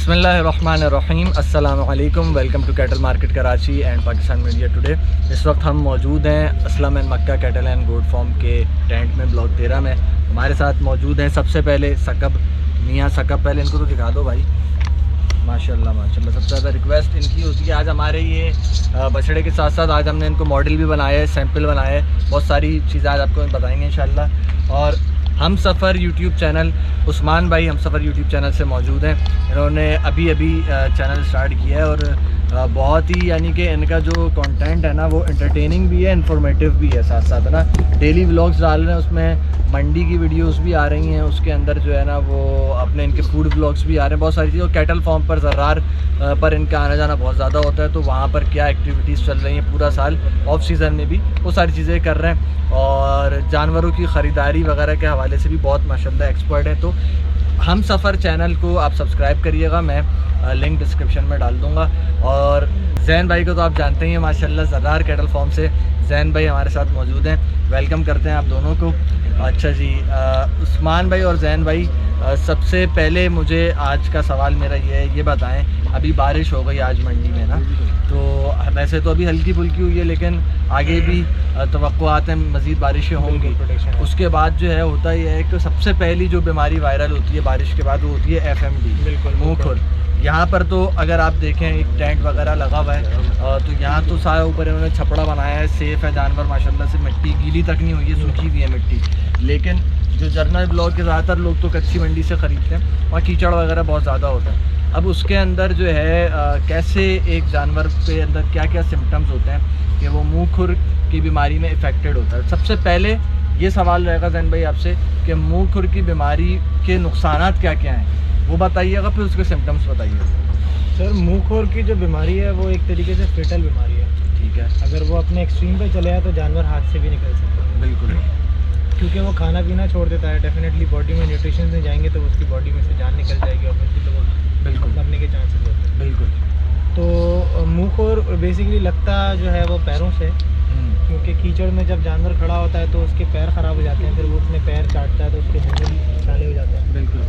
बिस्मिल्लाहिर्रहमानिर्रहीम अस्सलाम वालेकुम। Welcome to cattle market Karachi and Pakistan media today. इस वक्त हम मौजूद हैं Aslam and Makka cattle and goat farm के टेंट में, ब्लॉक 13 में। हमारे साथ मौजूद हैं सबसे पहले सकब मियाँ सकब। पहले इनको तो दिखा दो भाई, माशाल्लाह माशाल्लाह। सबसे ज़्यादा रिक्वेस्ट इनकी होती है। आज हमारे ये बछड़े के साथ साथ आज हमने इनको मॉडल भी बनाया है, सैंपल बनाया है, बहुत सारी चीज़ें आज आपको बताएंगे इंशाल्लाह। और हम सफ़र यूट्यूब चैनल, उस्मान भाई हम सफ़र यूट्यूब चैनल से मौजूद हैं। इन्होंने अभी चैनल स्टार्ट किया है और बहुत ही यानी कि इनका जो कंटेंट है ना वो एंटरटेनिंग भी है, इन्फॉर्मेटिव भी है, साथ साथ है ना डेली व्लॉग्स डाल रहे हैं। उसमें मंडी की वीडियोस भी आ रही हैं, उसके अंदर जो है ना वो अपने इनके फूड व्लॉग्स भी आ रहे हैं, बहुत सारी चीज़ें। कैटल फार्म पर ज़र्रार पर इनका आना जाना बहुत ज़्यादा होता है, तो वहाँ पर क्या एक्टिविटीज़ चल रही हैं पूरा साल, ऑफ सीज़न में भी वो सारी चीज़ें कर रहे हैं। और जानवरों की ख़रीदारी वगैरह के हवाले से भी बहुत माशाल्लाह एक्सपर्ट है। तो हम सफ़र चैनल को आप सब्सक्राइब करिएगा, मैं लिंक डिस्क्रिप्शन में डाल दूँगा। और जैन भाई को तो आप जानते ही हैं माशाल्लाह, ज़र्रार कैटल फार्म से जैन भाई हमारे साथ मौजूद हैं। वेलकम करते हैं आप दोनों को। अच्छा जी, उस्मान भाई और जैन भाई, सबसे पहले मुझे आज का सवाल मेरा ये बताएं, अभी बारिश हो गई आज मंडी में ना, तो वैसे तो अभी हल्की फुल्की हुई है लेकिन आगे भी तवक्कुआत हैं मज़ीद बारिशें होंगी। उसके बाद जो है होता यह है कि सबसे पहली जो बीमारी वायरल होती है बारिश के बाद वो होती है FMD, बिल्कुल मुँह खुर। यहाँ पर तो अगर आप देखें एक टेंट वगैरह लगा हुआ है, तो यहाँ तो सारे ऊपर इन्होंने छपड़ा बनाया है, सेफ़ है जानवर माशाल्लाह से, मिट्टी गीली तक नहीं हुई है, सूखी हुई है मिट्टी। लेकिन जो जर्नल ब्लॉक के ज़्यादातर लोग तो कच्ची मंडी से ख़रीदते हैं, वहाँ कीचड़ वगैरह बहुत ज़्यादा होता है। अब उसके अंदर जो है कैसे एक जानवर के अंदर क्या क्या सिम्टम्स होते हैं कि वो मुँह खुर की बीमारी में इफ़ेक्टेड होता है। सबसे पहले ये सवाल रहेगा जैन भाई आपसे कि मुँह खुर की बीमारी के नुकसानात क्या क्या हैं वो बताइएगा, फिर उसके सिम्टम्स बताइएगा। सर, मुँह खुर की जो बीमारी है वो एक तरीके से फेटल बीमारी है। ठीक है, अगर वो अपने एक्सट्रीम पे चले जाए तो जानवर हाथ से भी निकल सकता है। बिल्कुल, क्योंकि वो खाना पीना छोड़ देता है, डेफिनेटली बॉडी में न्यूट्रिशन में जाएंगे तो उसकी बॉडी में से जान निकल जाएगी और फिर तो वो बिल्कुल मरने के चांसेस होते हैं। बिल्कुल। तो मुँह खुर बेसिकली लगता जो है वो पैरों से, क्योंकि कीचड़ में जब जानवर खड़ा होता है तो उसके पैर ख़राब हो जाते हैं, फिर वो अपने पैर चाटता है तो उसके मुँह में छाले हो जाते हैं। बिल्कुल।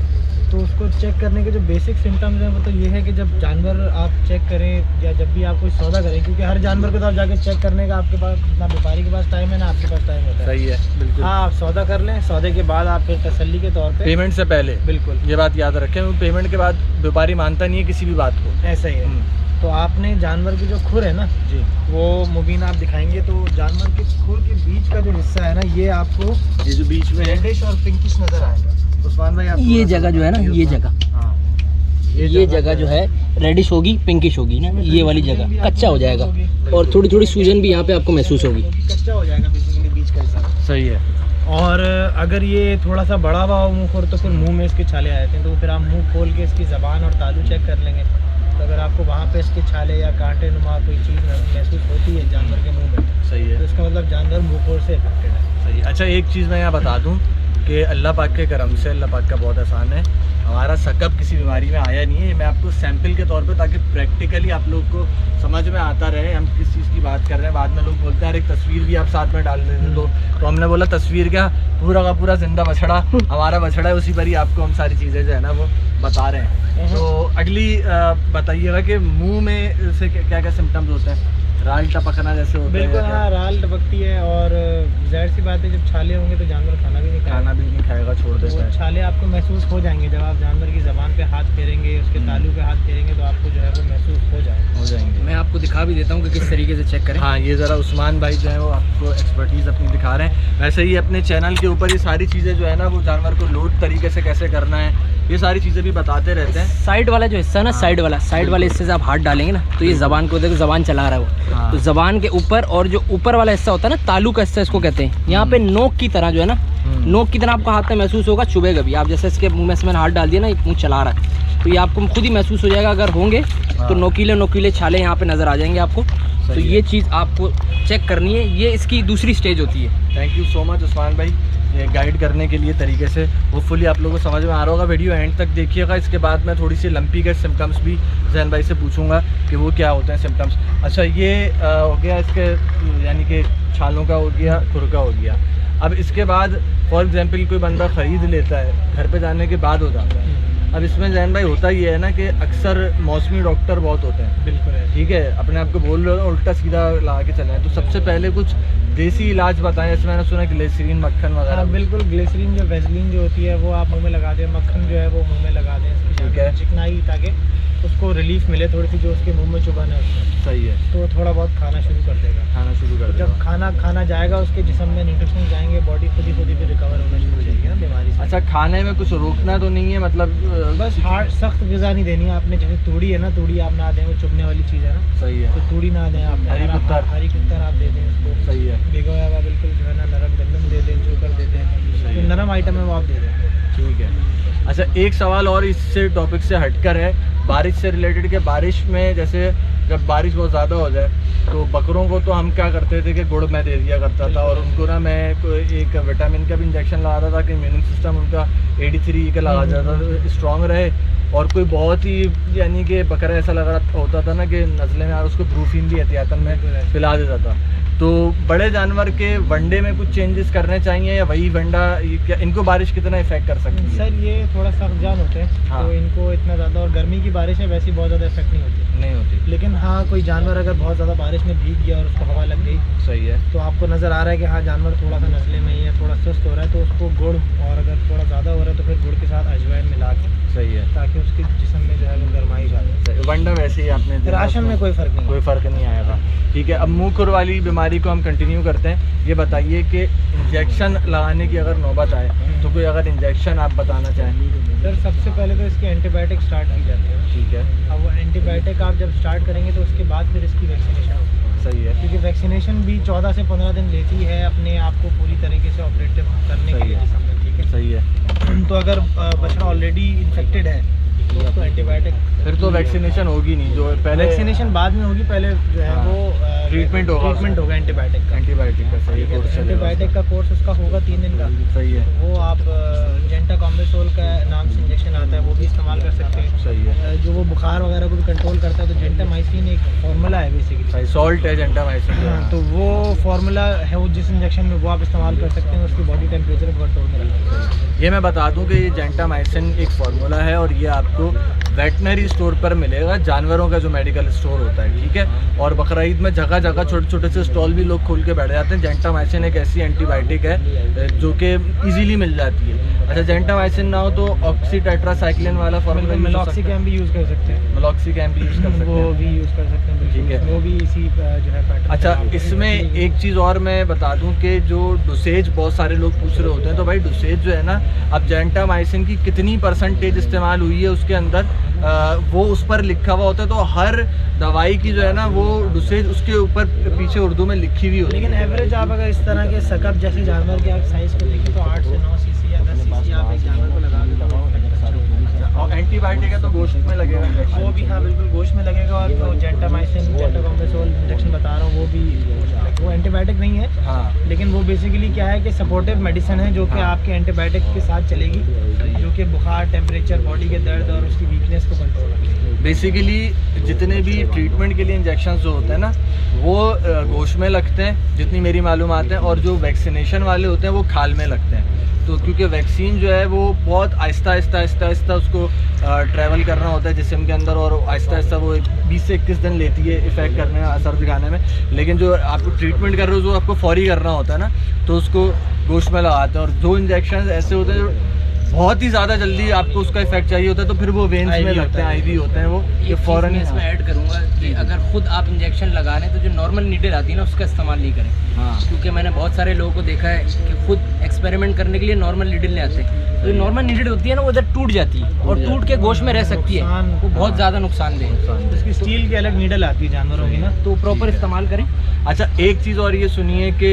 तो उसको चेक करने के जो बेसिक सिम्टम्स हैं वो तो ये है कि जब जानवर आप चेक करें या जब भी आप कोई सौदा करें, क्योंकि हर जानवर को तो आप जाके चेक करने का आपके पास ना व्यापारी के पास टाइम है ना आपके पास टाइम होता है। सही है, बिल्कुल। हाँ, आप सौदा कर लें, सौदे के बाद आप फिर तसल्ली के तौर पे पेमेंट से पहले, बिल्कुल ये बात याद रखें, पेमेंट के बाद व्यापारी मानता नहीं है किसी भी बात को। ऐसा ही है। तो आपने जानवर की जो खुर है ना जी, वो मुबीन आप दिखाएंगे तो जानवर के खुर के बीच का जो हिस्सा है ना, ये आपको ये जो बीच में रेडिश और पिंकिश नजर आएगा। उस्मान भाई, आप ये जगह जो है ना, ये जगह, हाँ, ये जगह जो है रेडिश होगी, पिंकिश होगी ना, ये वाली जगह कच्चा हो जाएगा और थोड़ी थोड़ी सूजन भी यहाँ पे आपको महसूस होगी, कच्चा हो जाएगा बेसिकली बीच का हिस्सा। सही है। और अगर ये थोड़ा सा बड़ा हुआ हो मुँह खुर तो फिर मुंह में इसके छाले आए थे, तो फिर आप मुंह खोल के इसकी ज़बान और तालू चेक कर लेंगे। तो अगर आपको वहाँ पे इसके छाले या कांटे नुमा कोई चीज़ महसूस होती है जानवर के मुंह में, सही है, तो इसका मतलब जानवर मुँह खुर से इफेक्टेड है। सही। अच्छा, एक चीज़ मैं यहाँ बता दूँ कि अल्लाह पाक के करम से, अल्लाह पाक का बहुत एहसान है, हमारा सकब किसी बीमारी में आया नहीं है। मैं आपको सैंपल के तौर पे, ताकि प्रैक्टिकली आप लोग को समझ में आता रहे हम किस चीज़ की बात कर रहे हैं। बाद में लोग बोलते हैं एक तस्वीर भी आप साथ में डाल देते तो हमने बोला तस्वीर क्या, पूरा का पूरा जिंदा बछड़ा हमारा बछड़ा है, उसी पर ही आपको हम सारी चीज़ें जो है ना वो बता रहे हैं। तो अगली बताइएगा कि मुँह में से क्या क्या सिम्टम्स होते हैं? राल टपकना जैसे होता है? बिल्कुल, हाँ, राल टपकती है और जाहिर सी बात है जब छाले होंगे तो जानवर खाना भी नहीं खाएगा, छोड़ देता है। छाले आपको महसूस हो जाएंगे जब आप जानवर की ज़बान पे हाथ फेरेंगे, उसके तालू पे हाथ फेरेंगे तो आपको जो है वो महसूस हो जाएंगे। मैं आपको दिखा भी देता हूँ कि किस तरीके से चेक करें। हाँ, ये ज़रा उस्मान भाई जो है वो आपको एक्सपर्टीज़ अपनी दिखा रहे हैं। वैसे ही अपने चैनल के ऊपर ये सारी चीज़ें जो है ना वो जानवर को लोड तरीके से कैसे करना है, ये सारी चीज़ें भी बताते रहते हैं। साइड वाला जो हिस्सा ना, साइड वाले हिस्से से आप हाथ डालेंगे ना तो ये ज़बान को देखो, ज़बान चला रहा है वो। हाँ। तो ज़बान के ऊपर और जो ऊपर वाला हिस्सा होता है ना, तालू का हिस्सा इसको कहते हैं, यहाँ पे नोक की तरह जो है ना, नोक की तरह आपको हाथ में महसूस होगा, चुभेगा भी। आप जैसे इसके मुंह में से मैंने हाथ डाल दिया ना, मुंह चला रहा है, तो ये आपको खुद ही महसूस हो जाएगा। अगर होंगे तो नोकीले छाले यहाँ पे नज़र आ जाएंगे आपको। तो ये चीज़ आपको चेक करनी है, ये इसकी दूसरी स्टेज होती है। Thank you so much Usman भाई, ये गाइड करने के लिए तरीके से। होपफुली आप लोगों को समझ में आ रहा होगा, वीडियो एंड तक देखिएगा। इसके बाद मैं थोड़ी सी लंपी के सिम्टम्स भी जैन भाई से पूछूंगा कि वो क्या होते हैं सिम्टम्स। अच्छा, ये हो गया इसके यानी कि छालों का हो गया, खुर का हो गया। अब इसके बाद फॉर एग्जांपल कोई बंदा ख़रीद लेता है, घर पे जाने के बाद हो जाता है, अब इसमें जैन भाई होता ये है ना कि अक्सर मौसमी डॉक्टर बहुत होते हैं, बिल्कुल है। ठीक है, अपने आप को बोल रहे हो उल्टा सीधा लगा के चले हैं, तो सबसे पहले कुछ देसी इलाज बताएं। जैसे मैंने सुना ग्लिसरीन, मक्खन हाँ वगैरह। बिल्कुल, ग्लिसरीन जो वेसलीन जो होती है वो आप मुंह में लगा दें, मक्खन जो है वो मुंह में लगा दें, ठीक है। चिकनाई, ताकि उसको रिलीफ मिले थोड़ी सी, जो उसके मुंह में चुभन है उसको, सही है, तो थोड़ा बहुत खाना शुरू कर देगा। खाना शुरू कर जब देगा। खाना जाएगा उसके जिस्म में, न्यूट्रिशन जाएंगे, बॉडी खुद ही भी रिकवर होना शुरू हो जाएगी ना बीमारी से। अच्छा, खाने में कुछ रोकना तो नहीं है, मतलब बस हार्ड सख्त ग़िज़ा नहीं देनी है आपने। जैसे तूड़ी है ना, तूड़ी आप ना दें, वो चुभने वाली चीज़ है ना, सही है, तो तूड़ी ना दें आप। हरी कुत्तर। हरी कुत्तर आप दे दें उसको, सही है, भिगोया हुआ बिल्कुल जो है ना नरम गंदम दे दें, चोकर दे दें, सही जो है। नरम आइटम है वो आप दे दें। ठीक है। अच्छा, एक सवाल और इससे टॉपिक से हटकर है, बारिश से रिलेटेड, कि बारिश में जैसे जब बारिश बहुत ज़्यादा हो जाए तो बकरों को तो हम क्या करते थे कि गुड़ में दे दिया करता था, और उनको ना मैं एक विटामिन का भी इंजेक्शन लगाता था कि इम्यून सिस्टम उनका 83 का लगा जाता था, स्ट्रॉन्ग रहे। और कोई बहुत ही यानी कि बकरा ऐसा लग रहा होता था ना कि नज़ले में, यार उसको ब्रूफिन भी एहतियातन में पिला देता था। तो बड़े जानवर के वंडे में कुछ चेंजेस करने चाहिए, या वही वंडा, इनको बारिश कितना इफेक्ट कर सकती है? सर ये थोड़ा सख्त जान होते हैं, हाँ। तो इनको इतना ज़्यादा, और गर्मी की बारिश है वैसे बहुत ज़्यादा इफेक्ट नहीं होती। नहीं होती। लेकिन हाँ, कोई जानवर अगर बहुत ज़्यादा बारिश में भीग गया और उसको हवा लग गई, सही है, तो आपको नज़र आ रहा है कि हाँ जानवर थोड़ा सा नस्ले में ही है, थोड़ा सुस्त हो रहा है, तो उसको गुड़, और अगर थोड़ा ज़्यादा हो रहा है तो फिर गुड़ के साथ अजवाइन मिला के, सही है, ताकि उसके जिस्म में जो है वो गर्माइश आ जाए। वंडा वैसे ही आपने दिया, राशन में कोई फ़र्क नहीं कोई फ़र्क नहीं आएगा। ठीक है, अब मुँह खुर वाली बीमारी को हम कंटिन्यू करते हैं। ये बताइए कि इंजेक्शन लगाने की अगर नौबत आए तो कोई अगर इंजेक्शन आप बताना चाहें? सर सबसे पहले तो इसकी एंटीबायोटिक स्टार्ट की जाती है। ठीक है, अब वो एंटीबायोटिक आप जब स्टार्ट करेंगे तो उसके बाद फिर इसकी वैक्सीनेशन होगी, सही है, क्योंकि वैक्सीनेशन भी 14 से 15 दिन लेती है अपने आप को पूरी तरीके से ऑपरेटिव करने के सही लिए है। जिस्म में, ठीक है। सही है। तो अगर बछड़ा ऑलरेडी इन्फेक्टेड है तो उसको एंटीबायोटिक, फिर तो वैक्सीनेशन होगी नहीं, जो पहले वैक्सीनेशन बाद में होगी, पहले जो है हाँ, वो ट्रीटमेंट होगा एंटीबायोटिक का। एंटीबायोटिक का। सही है, कोर्स चलेगा। एंटीबायोटिक का कोर्स उसका होगा 3 दिन का। सही है, वो आप जेंटाकॉम्बेसोल का नाम से इंजेक्शन आता है, वो भी इस्तेमाल कर सकते हैं। सही है, जो वो बुखार वगैरह को भी कंट्रोल करता है, तो जेंटामाइसिन एक फार्मूला है बेसिकली। सही, सॉल्ट है जेंटामाइसिन। हाँ, तो वो फार्मूला है, वो जिस इंजेक्शन में वो आप इस्तेमाल कर सकते हैं, उसकी बॉडी टेम्परेचर को कंट्रोल में रखता है। ये मैं बता दूं कि ये जेंटामाइसिन एक फार्मूला है, और ये आपको वेटनरी स्टोर पर मिलेगा, जानवरों का जो मेडिकल स्टोर होता है, ठीक है। और बकरा ईद में जगह जगह छोटे छोटे से स्टॉल भी लोग खोल के बैठ जाते हैं। जेंटामाइसिन एक ऐसी एंटीबायोटिक है जो कि इजीली मिल जाती है। अच्छा, जेंटामाइसिन ना हो तो ऑक्सीटेट्रासाइक्लिन वाला फार्मूला, मेलॉक्सिकैम भी यूज़ कर सकते हैं, मेलॉक्सिकैम भी यूज़ कर सकते वो हैं। भी यूज़ कर सकते हैं, ठीक है। वो भी इसी जो है पैटर्न। अच्छा, इसमें एक चीज़ और मैं बता दूं कि जो डोसेज बहुत सारे लोग पूछ रहे होते हैं, तो भाई डोसेज जो है ना, अब जेंटामाइसिन की कितनी परसेंटेज इस्तेमाल हुई है उसके अंदर वो उस पर लिखा हुआ होता है। तो हर दवाई की जो है ना वो डोसेज उसके ऊपर पीछे उर्दू में लिखी हुई होती है। लेकिन एवरेज आप अगर इस तरह के सकअप जैसे जानवर के आप साइज़ को देखें तो 8 से 9 सीसी या 10 सीसी आप एक जानवर को लगा दें, और एंटीबायोटिक है तो गोश्त में लगेगा इंजेक्शन। वो भी हाँ बिल्कुल गोश्त में लगेगा। और जो जेंटामाइसिन, जेंटाकॉम्बेसोल इंजेक्शन बता रहा हूँ, वो भी वो एंटीबायोटिक नहीं है, हाँ, लेकिन वो बेसिकली क्या है कि सपोर्टिव मेडिसिन है, जो कि हाँ। आपके एंटीबायोटिक के साथ चलेगी, जो कि बुखार, टेम्परेचर, बॉडी के दर्द और उसकी वीकनेस को कंट्रोल रखेगी। बेसिकली जितने भी ट्रीटमेंट के लिए इंजेक्शन जो होते हैं ना, वो गोश्त में लगते हैं जितनी मेरी मालूमात है, और जो वैक्सीनेशन वाले होते हैं वो खाल में लगते हैं। तो क्योंकि वैक्सीन जो है वो बहुत आहिस्ता आहिस्ता उसको ट्रैवल करना होता है जिस्म के अंदर, और आहिस्ता आहिस्ता वो 20 से 21 दिन लेती है इफ़ेक्ट करने में, असर दिखाने में। लेकिन जो आप ट्रीटमेंट कर रहे हो जो आपको फौरी करना होता है ना, तो उसको गोश्त में लगाते हैं। और जो इंजेक्शन ऐसे होते हैं जो बहुत ही ज़्यादा जल्दी आपको उसका इफेक्ट चाहिए होता है, तो फिर वो वेन्स में लगते हैं, आईवी होते हैं वो, ये फ़ौरन ही। इसमें ऐड करूँगा कि अगर खुद आप इंजेक्शन लगा रहे हैं तो जो नॉर्मल नीडल आती है ना उसका इस्तेमाल नहीं करें। हाँ, क्योंकि मैंने बहुत सारे लोगों को देखा है कि खुद एक्सपेरिमेंट करने के लिए नॉर्मल नीडल ले आते हैं, तो नॉर्मल नीडल होती है ना वो इधर टूट जाती है और टूट के गोश्त में रह सकती है, वो बहुत ज़्यादा नुकसानदेह है। इसकी स्टील की अलग नीडल आती है जानवरों की ना, तो प्रॉपर इस्तेमाल करें। अच्छा, एक चीज़ और ये सुनिए कि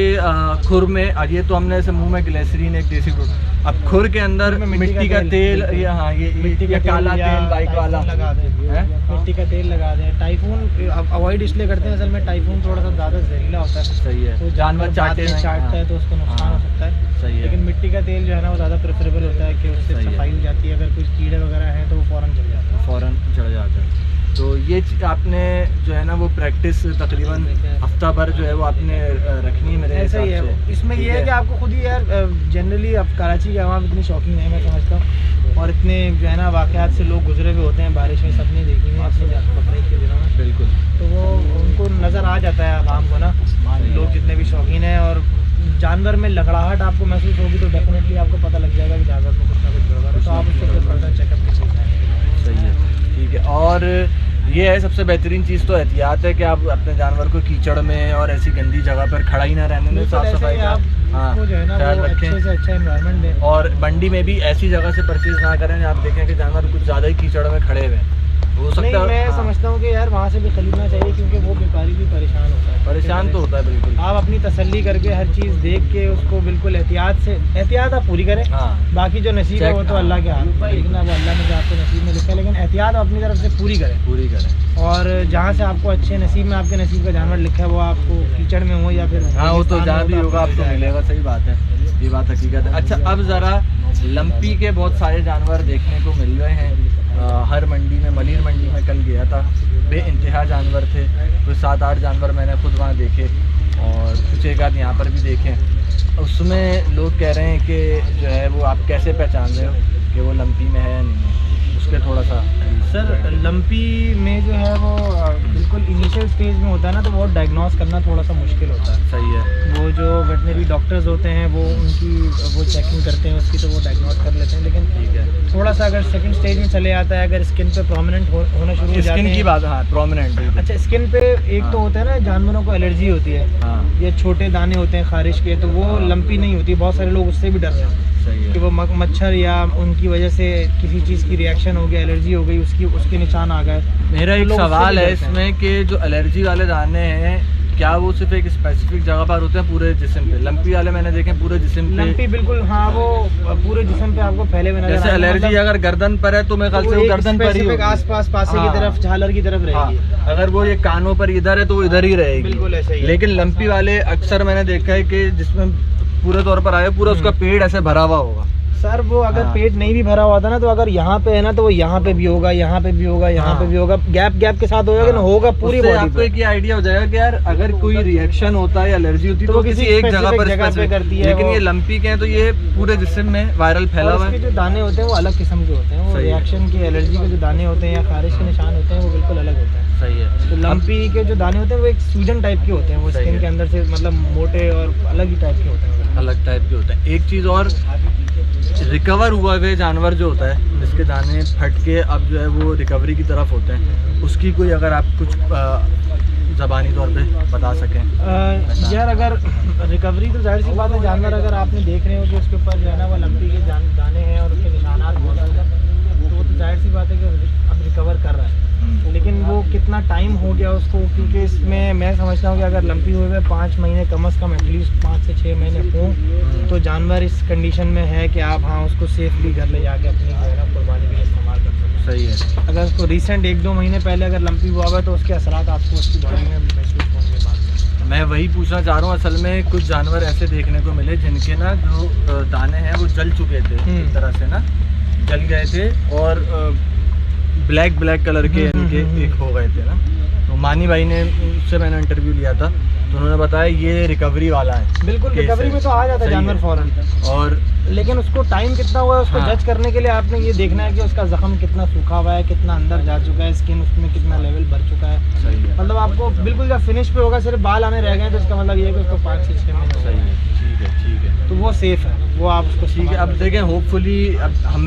खुर में, ये तो हमने ऐसे मुंह में ग्लिसरीन एक देसी फ्रूट, अब खुर के अंदर मिट्टी का तेल, ये हाँ, ये मिट्टी का काला तेल बाइक वाला लगा दें, हैं? मिट्टी का तेल लगा दें। टाइफून अवॉइड इसलिए करते हैं, असल में टाइफून थोड़ा सा ज़्यादा जहरीला होता है, सही है, तो जानवर चाटते हैं, चाटता है तो उसको नुकसान हो सकता है। सही है, लेकिन मिट्टी का तेल जो है ना वो ज़्यादा प्रेफरेबल होता है कि उससे सही है। सफाई हो जाती है। अगर कुछ कीड़े वगैरह हैं तो वो फ़ौरन चल जाता है। फ़ौरन चढ़ जाता है। तो ये आपने जो है ना वो प्रैक्टिस तकरीबन हफ्ता भर जो है वो आपने रखनी है मेरे ऐसा ही हिसाब है। से। इसमें ये है कि आपको खुद ही यार जनरली अब कराची के आवाम इतनी शौकीन है मैं समझता हूँ, और इतने जो है ना वाक़यात से लोग गुजरे हुए होते हैं, बारिशें सबने देखी हैं अपने बकरीद के दिनों में, बिल्कुल। तो वो उनको नज़र आ जाता है आवाम को ना, लोग जितने भी शौकीन हैं, और जानवर में लंगड़ाहट आपको महसूस होगी तो डेफिनेटली आपको पता लग जाएगा कि जानवर में कुछ ना कुछ गड़बड़ है, तो आप उसको फिर फर्दर चेकअप के चीज़ जाएंगे। सही है, ठीक है। और ये है सबसे बेहतरीन चीज़ तो एहतियात है कि आप अपने जानवर को कीचड़ में और ऐसी गंदी जगह पर खड़ा ही ना रहने दें, साफ़ सफाई का आपको जो है ना ख्याल वो रखें। अच्छे से अच्छा एनवायरनमेंट दें, और मंडी में भी ऐसी जगह से परचेज़ ना करें आप देखें कि जानवर कुछ ज़्यादा ही कीचड़ में खड़े हुए हैं, हो सकता नहीं है। मैं हाँ, समझता हूँ कि यार वहाँ से भी खरीदना चाहिए, क्योंकि वो व्यापारी भी परेशान होता है, परेशान तो होता है बिल्कुल। आप अपनी तसल्ली करके हर चीज़ देख के उसको बिल्कुल एहतियात आप पूरी करें, हाँ, बाकी जो नसीब है वो तो अल्लाह के हाथ में, लेकिन अब अल्लाह ने जो आपको नसीब में लिखा है, लेकिन एहतियात आप अपनी तरफ से पूरी करें, पूरी करें। और जहाँ से आपको अच्छे नसीब में आपके नसीब का जानवर लिखा है वो आपको कीचड़ में हो या फिर हाँ, वो तो रेगिस्तान जहाँ में भी हो, होगा आपको आपको मिल जाएगा। मिलेगा, सही बात है, ये बात हकीकत है। अच्छा, अब ज़रा लंपी के बहुत सारे जानवर देखने को मिल रहे हैं हर मंडी में। मलिर मंडी में कल गया था, बेइंतहा जानवर थे, कुछ 7-8 जानवर मैंने खुद वहाँ देखे और कुछ एक आध यहाँ पर भी देखे। उसमें लोग कह रहे हैं कि जो है वो आप कैसे पहचान रहे हो कि वो लंपी में है या नहीं है, उसके थोड़ा सा। सर लंपी में जो है वो बिल्कुल इनिशियल स्टेज में होता है ना, तो वो डायग्नोस करना थोड़ा सा मुश्किल होता है। सही है। वो जो वेटनरी डॉक्टर्स होते हैं वो उनकी वो चेकिंग करते हैं उसकी, तो वो डायग्नोस कर लेते हैं, लेकिन ठीक है। थोड़ा सा अगर सेकंड स्टेज में चले आता है, अगर स्किन पे प्रोमिनेंट होना शुरू हो जाते स्किन हैं। की बात, हाँ, प्रोमिनेंट। अच्छा, स्किन पे एक हाँ। तो होता है ना जानवरों को एलर्जी होती है, हाँ, ये छोटे दाने होते हैं खारिश के, तो वो लंपी नहीं होती, बहुत सारे लोग उससे भी डर रहे हैं सही कि है। वो मच्छर या उनकी वजह से किसी चीज़ की रिएक्शन हो गया, एलर्जी हो गई, उसके निशान आ गए। मेरा एक लोग उससे सवाल भी है डरते हैं। इसमें कि जो एलर्जी वाले दाने हैं क्या वो सिर्फ एक स्पेसिफिक जगह पर होते हैं पूरे जिस्म पे? लंपी वाले मैंने देखे हैं पूरे जिस्म पे। लंपी बिल्कुल, हाँ, वो पूरे जिस्म पे आपको फैले हुए नजर जैसे आएंगे, एलर्जी मतलब अगर गर्दन पर है तो मेरे ख्याल वो से वो एक गर्दन पर ही specific होगी। आसपास पासे हाँ। की तरफ, झालर की तरफ हाँ, रहेगी। अगर वो ये कानों पर इधर है तो वो इधर ही रहेगी। बिल्कुल ऐसे ही है। लेकिन लंपी वाले अक्सर मैंने देखा है कि जिसमें पूरे तौर पर आए पूरा उसका पेट ऐसे भरा हुआ होगा। सर वो अगर हाँ। पेट नहीं भी भरा हुआ था ना, तो अगर यहाँ पे है ना तो वो यहाँ पे भी होगा, यहाँ पे भी होगा, यहाँ हाँ। पे भी होगा, गैप के साथ होगा, लेकिन होगा पूरी उससे बॉडी आपको पे। एक ये आइडिया हो जाएगा कि यार अगर कोई रिएक्शन होता है, एलर्जी होती है तो तो वो किसी किसी एक जगह specific पर जगह पे specific। करती है लेकिन वो। ये लंपी के हैं तो ये पूरे जिस्म में वायरल फैला और हुआ उसके है। जो दाने होते हैं वो अलग किस्म के होते हैं, वो सही है। रिएक्शन की, एलर्जी के जो दाने होते हैं या खारिश के निशान होते हैं वो बिल्कुल अलग होते हैं। सही है। तो लंपी के जो दाने होते हैं वो एक सूजन टाइप के होते हैं, वो सही स्किन है। के अंदर से मतलब मोटे और अलग ही टाइप के होते हैं। अलग टाइप के होते हैं। एक चीज़ और, रिकवर हुआ हुए जानवर जो होता है जिसके दाने फट के अब जो है वो रिकवरी की तरफ होते हैं, उसकी कोई अगर आप कुछ ज़बानी तौर पे बता सकें। यार अगर रिकवरी तो जाहिर सी बात है, जानवर अगर आपने देख रहे हो कि उसके ऊपर जो है ना वो लंपी के दाने हैं और उसके निशानात मौजूद हैं, तो वो तो जाहिर सी बात है कि अब रिकवर कर रहा है। लेकिन वो कितना टाइम हो गया उसको, क्योंकि इसमें मैं समझता हूँ कि अगर लंपी हुए हुए 5 महीने कम से कम एटलीस्ट 5 से 6 महीने हों तो जानवर इस कंडीशन में है कि आप हाँ उसको सेफली घर ले जाके अपनी जो है ना कुर्बानी के लिए इस्तेमाल कर सकते सही है। हैं। अगर उसको रिसेंट 1-2 महीने पहले अगर लंपी हुआ हुआ है तो उसके असरात आपको उसकी बॉडी में महसूस होंगे बाद में। मैं वही पूछना चाह रहा हूँ, असल में कुछ जानवर ऐसे देखने को मिले जिनके ना जो दाने हैं वो जल चुके थे, एक तरह से ना जल गए थे और ब्लैक कलर के इनके एक हो गए थे ना। तो मानी भाई ने, उससे मैंने इंटरव्यू लिया था, तो उन्होंने बताया ये रिकवरी वाला है। बिल्कुल केस रिकवरी है। में तो आ जाता है सही जानवर है। फौरन, और लेकिन उसको टाइम कितना हुआ है उसको हाँ। जज करने के लिए आपने ये देखना है कि उसका जख्म कितना सूखा हुआ है, कितना अंदर जा चुका है, स्किन उसमें कितना लेवल भर चुका है। सही है। मतलब आपको बिल्कुल जब फिनिश पे होगा सिर्फ बाल आने रह गए तो इसका मतलब ये है कि उसको 5 से 6 महीने हो सही गए। है। ठीक है। तो वो सेफ है, वो आप उसको ठीक है। अब देखें, होपफुली अब हम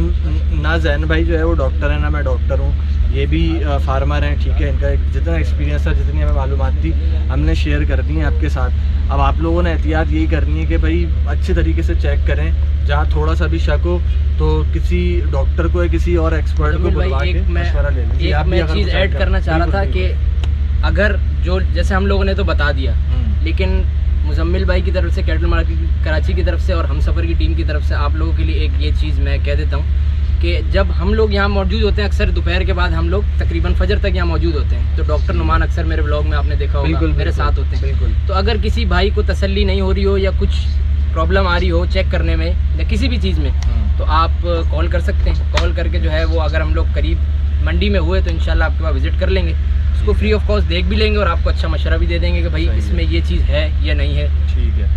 ना जैन भाई जो है वो डॉक्टर है ना मैं डॉक्टर हूँ, ये भी फार्मर हैं, ठीक है। इनका जितना एक्सपीरियंस था, जितनी हमें मालूमात थी हमने शेयर कर दी हैं आपके साथ। अब आप लोगों ने एहतियात यही करनी है कि भाई अच्छे तरीके से चेक करें, जहाँ थोड़ा सा भी शक हो तो किसी डॉक्टर को या किसी और एक्सपर्ट को बुलवा के मशवरा ले लीजिए। आप भी मैं अगर चीज़ कुछ ऐड करना चाह रहा था कि अगर जो जैसे हम लोगों ने तो बता दिया, लेकिन मुजम्मिल भाई की तरफ से, कैटल मार्केट कराची की तरफ से और हम सफ़र की टीम की तरफ से आप लोगों के लिए एक ये चीज़ मैं कह देता हूँ कि जब हम लोग यहाँ मौजूद होते हैं, अक्सर दोपहर के बाद हम लोग तकरीबन फजर तक यहाँ मौजूद होते हैं, तो डॉक्टर नुमान अक्सर मेरे ब्लॉग में आपने देखा होगा मेरे साथ होते हैं। बिल्कुल। तो अगर किसी भाई को तसल्ली नहीं हो रही हो या कुछ प्रॉब्लम आ रही हो चेक करने में या किसी भी चीज़ में, तो आप कॉल कर सकते हैं। कॉल करके जो है वो अगर हम लोग करीब मंडी में हुए तो इंशाल्लाह आपके पास विजिट कर लेंगे, उसको फ्री ऑफ कॉस्ट देख भी लेंगे और आपको अच्छा मशवरा भी दे देंगे कि भाई इसमें ये चीज़ है या नहीं है। ठीक है,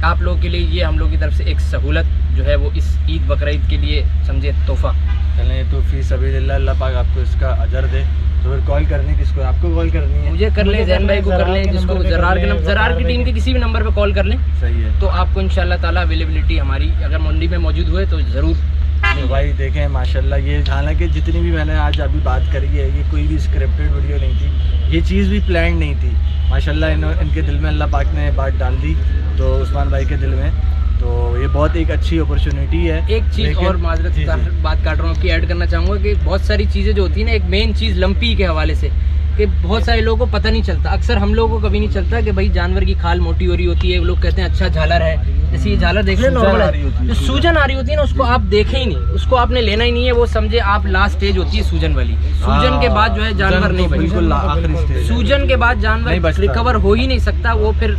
आप लोगों के लिए ये हम लोग की तरफ से एक सहूलत जो है वो इस ईद बकरा ईद के लिए समझे तोहफा। चलें तो फी सबीलिल्लाह, अल्लाह पाक आपको इसका अजर दे। तो फिर कॉल करनी किसको, आपको कॉल करनी है? मुझे कर लें, जैन भाई को कर लें, जिसको ज़रार की टीम के किसी भी नंबर पे कॉल कर लें। सही है। तो आपको इंशाल्लाह ताला अवेलेबिलिटी हमारी अगर मंडी में मौजूद हुए तो ज़रूर। तो भाई देखें माशाल्लाह, ये हालांकि जितनी भी मैंने आज अभी बात करी है ये कोई भी स्क्रिप्टेड वीडियो नहीं थी, ये चीज़ भी प्लान नहीं थी। माशाल्लाह इनके दिल में अल्लाह पाक ने बात डाल दी, तो उस्मान भाई के दिल में, तो ये बहुत एक अच्छी अपॉर्चुनिटी है। एक चीज़ और माजरत बात काट रहा हूँ आपकी, ऐड करना चाहूँगा कि बहुत सारी चीज़ें जो होती है ना, एक मेन चीज़ लंपी के हवाले से कि बहुत सारे लोगों को पता नहीं चलता, अक्सर हम लोगों को कभी नहीं चलता कि भाई जानवर की खाल मोटी हो रही होती है, लोग कहते हैं अच्छा झालर है, जैसे ये झालर देख ले नॉर्मल है, जो सूजन आ रही होती है ना उसको आप देखें ही नहीं, उसको आपने लेना ही नहीं है, वो समझे आप लास्ट स्टेज होती है सूजन वाली। सूजन के बाद जो है जानवर नहीं बिल्कुल आखिरी स्टेज, सूजन के बाद जानवर रिकवर हो ही नहीं सकता, वो फिर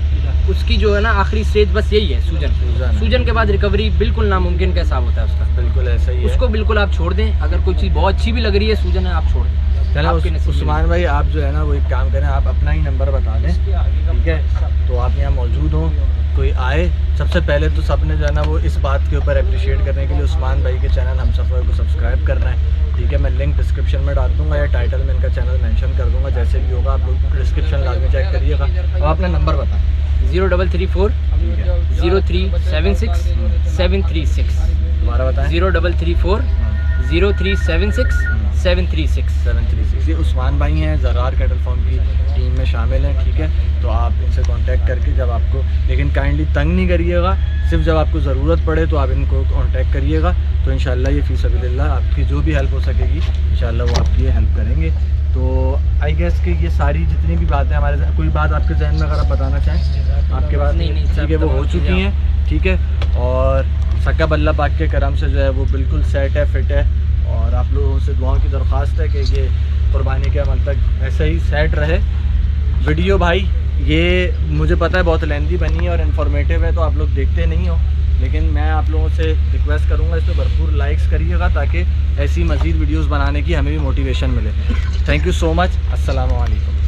उसकी जो है ना आखिरी स्टेज बस यही है सूजन। सूजन के बाद रिकवरी बिल्कुल नामुमकिन का हिसाब होता है उसका। बिल्कुल ऐसा ही है, उसको बिल्कुल आप छोड़ दें, अगर कोई चीज़ बहुत अच्छी भी लग रही है सूजन है आप छोड़ दें। चलो उस्मान भाई आप जो है ना वो एक काम करें, आप अपना ही नंबर बता दें, ठीक है? तो आप यहाँ मौजूद हो, कोई आए, सबसे पहले तो सबने जो है ना वो इस बात के ऊपर अप्रिशिएट करने के लिए उस्मान भाई के चैनल हमसफ़र को सब्सक्राइब करना है, ठीक है? मैं लिंक डिस्क्रिप्शन में डाल दूँगा या टाइटल में इनका चैनल मेंशन कर दूँगा, जैसे भी होगा आप लोग डिस्क्रिप्शन लाजमी चेक करिएगा। अब अपना नंबर बताएं। 0334 0376 736। दोबारा बताएं। 0334 0376 736। ये उस्मान भाई हैं, ज़रार कैटल फार्म की टीम में शामिल हैं, ठीक है? तो आप इनसे कांटेक्ट करके जब आपको, लेकिन काइंडली तंग नहीं करिएगा, सिर्फ जब आपको ज़रूरत पड़े तो आप इनको कांटेक्ट करिएगा, तो इंशाल्लाह ये फ़ी सबीलिल्लाह आपकी जो भी हेल्प हो सकेगी इंशाल्लाह वो आपकी ये हेल्प करेंगे। तो आई गेस कि ये सारी जितनी भी बातें हमारे, कोई बात आपके जहन में अगर आप बताना चाहें आपके पास? नहीं, ठीक है, वो हो चुकी हैं, ठीक है? और सकब अल्लाह पाक के करम से जो है वो बिल्कुल सेट है, फिट है, और आप लोगों से दुआओं की दरख्वास्त है कि ये कुर्बानी के अमल तक ऐसे ही सेट रहे। वीडियो भाई ये मुझे पता है बहुत लेंथी बनी है और इन्फॉर्मेटिव है, तो आप लोग देखते नहीं हो, लेकिन मैं आप लोगों से रिक्वेस्ट करूंगा इस पर भरपूर लाइक्स करिएगा ताकि ऐसी मज़ीद वीडियोस बनाने की हमें भी मोटिवेशन मिले। Thank you so much. अस्सलाम वालेकुम।